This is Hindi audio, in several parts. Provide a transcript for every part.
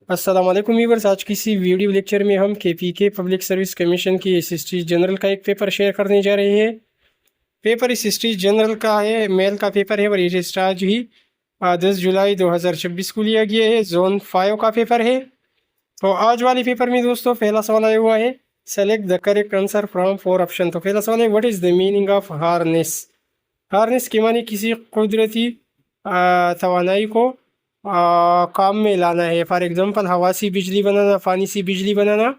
अस्सलाम वालेकुम व्यूअर्स। आज की इसी वीडियो लेक्चर में हम केपीके पब्लिक सर्विस कमीशन की एसएसटी जनरल का एक पेपर शेयर करने जा रहे हैं। पेपर एसएसटी जनरल का है, मेल का पेपर है और ये आज ही 10 जुलाई 2026 को लिया गया है। जोन 5 का पेपर है। तो आज वाले पेपर में दोस्तों पहला सवाल आया हुआ है, select the correct answer from 4 option. तो पहला सवाल है, what is the meaning of harness. Harness के माने किसी कुदरती तवानाई को काम में लाना है। फॉर एग्जांपल हवा से बिजली बनाना, पानी से बिजली बनाना।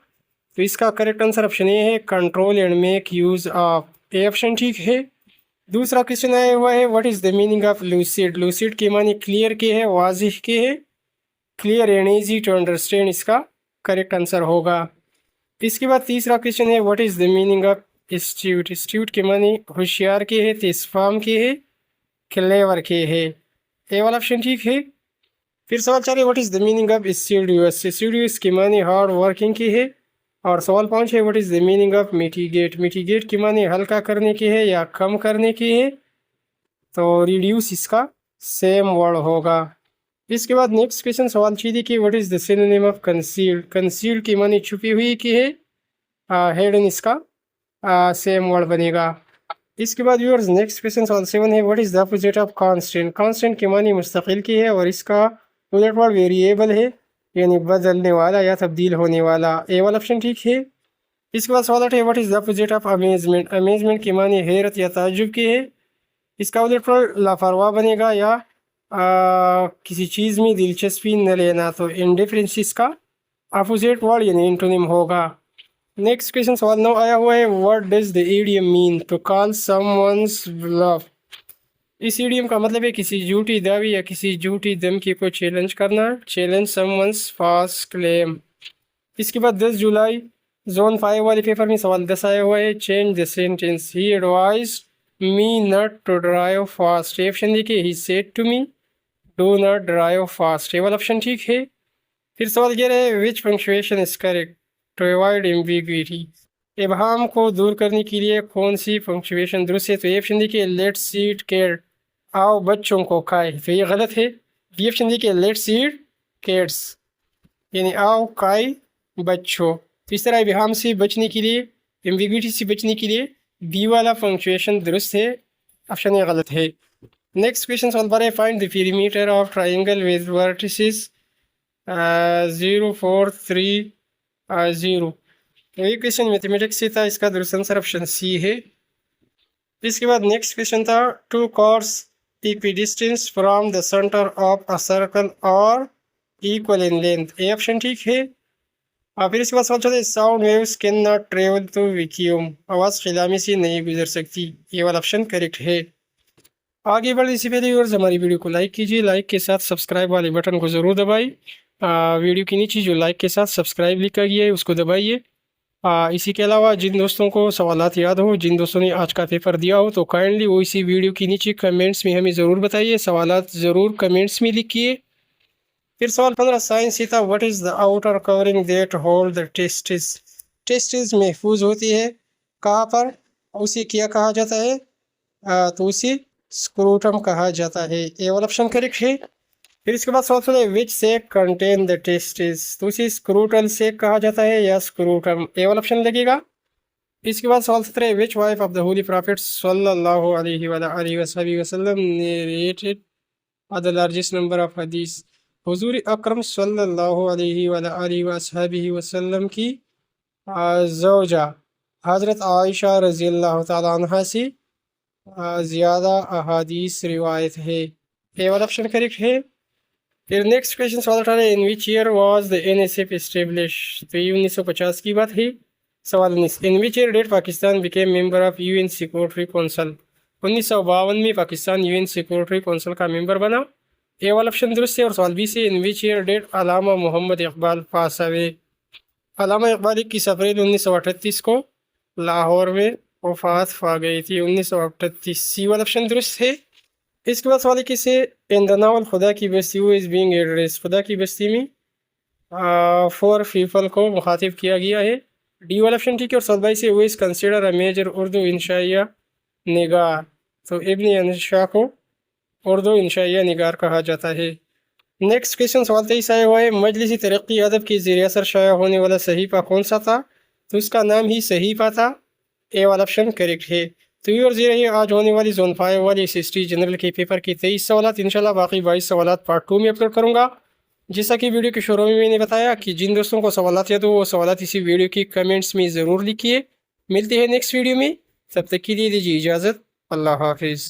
तो इसका करेक्ट आंसर ऑप्शन ए है, control and make use of. A option ठीक है। दूसरा क्वेश्चन आया हुआ है, what is the meaning of lucid. Lucid के माने क्लियर के है, वाजिह के है, clear and easy to understand इसका करेक्ट आंसर होगा। इसके बाद तीसरा क्वेश्चन है, what is the meaning of astute. Astute के माने होशियार के है, तेजफाम के है, क्लेवर के है। ए वाला ऑप्शन ठीक है। फिर सवाल 4 है, what is the meaning of studious. Studious के माने हार्ड वर्किंग की है। और सवाल 5 है, what is the meaning of mitigate. Mitigate के माने हल्का करने की है या कम करने की है। तो रिड्यूस इसका सेम वर्ड होगा। इसके बाद नेक्स्ट क्वेश्चन सवाल 6 की, what is the synonym of concealed. Concealed के माने छुपी हुई की है, हिडन इसका सेम वर्ड बनेगा। इसके बाद व्यूअर्स नेक्स्ट क्वेश्चन सवाल 7 है, what is the opposite of constant. Constant के माने मुस्तकिल की है और इसका उलट वर्ड वेरिएबल है, यानी बदलने वाला या तब्दील होने वाला। ए वाला ऑप्शन ठीक है। इसके बाद सवाल 8 है, what is the opposite of amazement. Amazement के माने हैरत या ताज्जुब की है। इसका उलट वर्ड लापरवाह बनेगा या किसी चीज़ में दिलचस्पी न लेना। तो इंडिफरेंस इसका अपोजिट वर्ड यानी एंटोनिम होगा। नेक्स्ट क्वेश्चन सवाल 9 आया हुआ है, what does the idiom mean to call someone's bluff. इस इडियम का मतलब है किसी झूठी दावी या किसी झूठी धमकी को चैलेंज करना, चैलेंज समवन्स फॉल्स क्लेम। इसके बाद 10 जुलाई जोन 5 वाले पेपर में सवाल 10 आया हुआ है, change the sentence, he advised me not to drive fast. ये ऑप्शन देखिए, he said to me do not drive fast. ये वाला ऑप्शन ठीक है। फिर सवाल 11 है, which punctuation is correct to avoid ambiguity. इबहम को दूर करने के लिए कौन सी पंक्चुएशन दुरुस्त है। तो ये ऑप्शन देखिए, लेट्स सीट केयर, आओ बच्चों को खाए। तो ये गलत है। बी ऑप्शन देखिए, लेट्स सीट केयर्स, यानी आओ खाए बच्चों। तो इस तरह इबहम से बचने के लिए, एम्बिग्विटी से बचने के लिए बी वाला पंक्चुएशन दुरुस्त है, ऑप्शन ये गलत है। नेक्स्ट क्वेश्चन सवाल 12, find the perimeter of triangle with vertices 0 4 3 0। तो ये क्वेश्चन मैथमेटिक्स से था, इसका दुरुस्त आंसर ऑप्शन सी है। इसके बाद नेक्स्ट क्वेश्चन था, two chords equidistance from the centre of a circle और equal in length. A option ठीक है। और फिर इसके बाद सवाल चलते, sound waves can not travel to vacuum, आवाज़ खिलामी से नहीं गुजर सकती। ये वाला ऑप्शन करेक्ट है। आगे बढ़ने इससे पहले और हमारी वीडियो को लाइक कीजिए, लाइक के साथ सब्सक्राइब वाले बटन को ज़रूर दबाइए। वीडियो के नीचे जो लाइक के साथ सब्सक्राइब लिखा गया है उसको दबाइए। इसी के अलावा जिन दोस्तों को सवालात याद हो, जिन दोस्तों ने आज का पेपर दिया हो, तो काइंडली वो इसी वीडियो के नीचे कमेंट्स में हमें ज़रूर बताइए, सवालात ज़रूर कमेंट्स में लिखिए। फिर सवाल 15 साइंस ही था, what is the outer covering that hold the testis. Testis महफूज होती है कहाँ पर, उसे क्या कहा जाता है, तो उसे स्क्रूटम कहा जाता है। ये वाला ऑप्शन करेक्ट है। फिर इसके बाद सवाल सुने, विच सेक कंटेन द टेस्टिस। तो उसे स्क्रूटल सेक कहा जाता है या स्क्रूटम। ए वाला ऑप्शन लगेगा। इसके बाद सवाल 17, which wife of the holy prophet सल्लल्लाहु अलैहि वसल्लम narrated the largest number of हदीस। हुजूर अकरम सल्लल्लाहु अलैहि वसल्लम की ज़ौजा हज़रत आयशा रज़ी अल्लाह ताला अन्हा से ज़्यादा अहादीस रिवायत है। ए वाला ऑप्शन करेक्ट है। फिर नेक्स्ट क्वेश्चन सवाल 18, in which year was the NSF establish. तो ये 1950 की बात है। सवाल 19, in which year did Pakistan became member of UN security council. 1952 में पाकिस्तान यूएन सिक्योरिटी काउंसिल का मेंबर बना। ए वाला ऑप्शन दुरुस्त है। और सवाल 20 है, in which year did Allama Muhammad Iqbal pass away. Allama Iqbal 21 अप्रैल 1938 को लाहौर में वफात पा गई थी, 1938। सी वाला ऑप्शन दुरुस्त है। इसके बाद सवाल किसे, इन द नावल खुदा की बस्ती वो इज़ बीइंग एड्रेस। खुदा की बस्ती में 4 पीपल को मुखातिब किया गया है। डी वाला ऑप्शन ठीक है। और सवाल 22 से, वो is consider a major Urdu इंशाइया निगार। तो इब्न अंशा को उर्दू इंशाइया निगार कहा जाता है। नेक्स्ट क्वेश्चन सवाल 23 आया हुआ है, मजलिसी तरक्की अदब के ज़ेर असर शाया होने वाला सहीफ़ा कौन सा था? तो उसका नाम ही सहीफ़ा था। ए वाला ऑप्शन करेक्ट है। तो व्यूअर्स ये रही आज होने वाली जोन 5 वाली हिस्ट्री जनरल के पेपर के 23 सवाल। इंशाल्लाह बाकी 22 सवाल पार्ट 2 में अपलोड करूँगा। जैसा कि वीडियो के शुरू में मैंने बताया कि जिन दोस्तों को सवालात या तो वो सवालात इसी वीडियो की कमेंट्स में ज़रूर लिखिए। मिलते हैं नेक्स्ट वीडियो में, तब तक के लिए दीजिए इजाज़त। अल्लाह हाफिज़।